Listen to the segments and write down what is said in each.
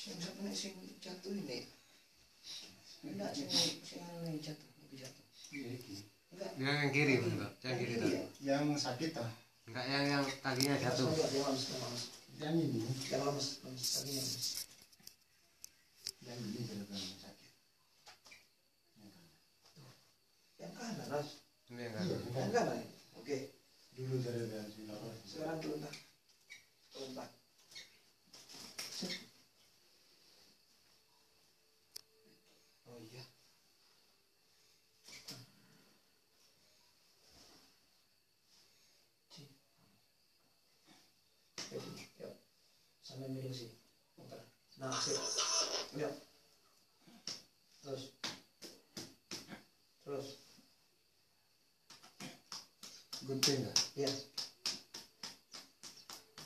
Yang sampai sing jatuh ini. Enggak sing ini jatuh, lebih jatuh. Iya iki. Enggak. Yang kiri enggak, yang kiri tadi. Yang sakit ah. Enggak yang kakinya jatuh. Yang ini. Yang lemes kakinya. Yang ini benar-benar sakit. Yang kanan, Mas. Ini yang Iya, kanan. Yang kanan. Oke. Dulu dari sini. Sekarang kelentang. Kelentang. Oh iya. Yuk. Sampai miring sih. Nah, sip. Yuk. Terus. Terus. Gunting enggak? Iya.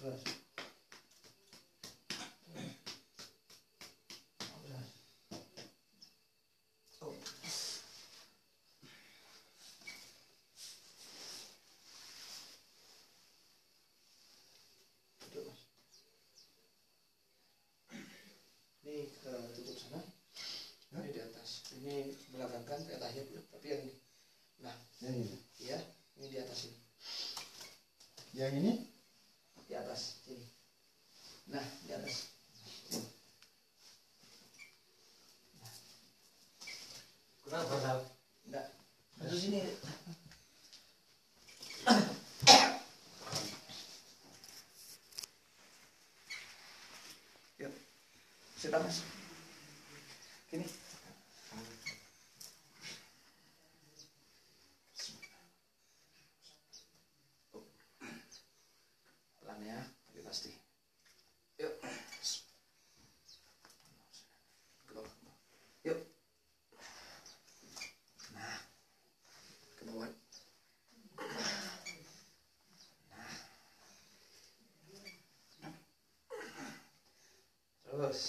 Terus. Oh. Duduk, Mas. Ini ke tutup sana. Ini di atas. Ini belakangkan kayak tahiyat, tapi yang ini. Nah, Yang ini. iya, ini di atas ini. Yang ini? Di atas sini. Nah, di atas. Kenapa, Sal? Enggak. Terus sini. Yuk. Sudah, Mas. Gini. Pelan ya, tapi pasti. Yuk. Ke bawah. Yuk. Nah. Ke bawah. Nah. Terus.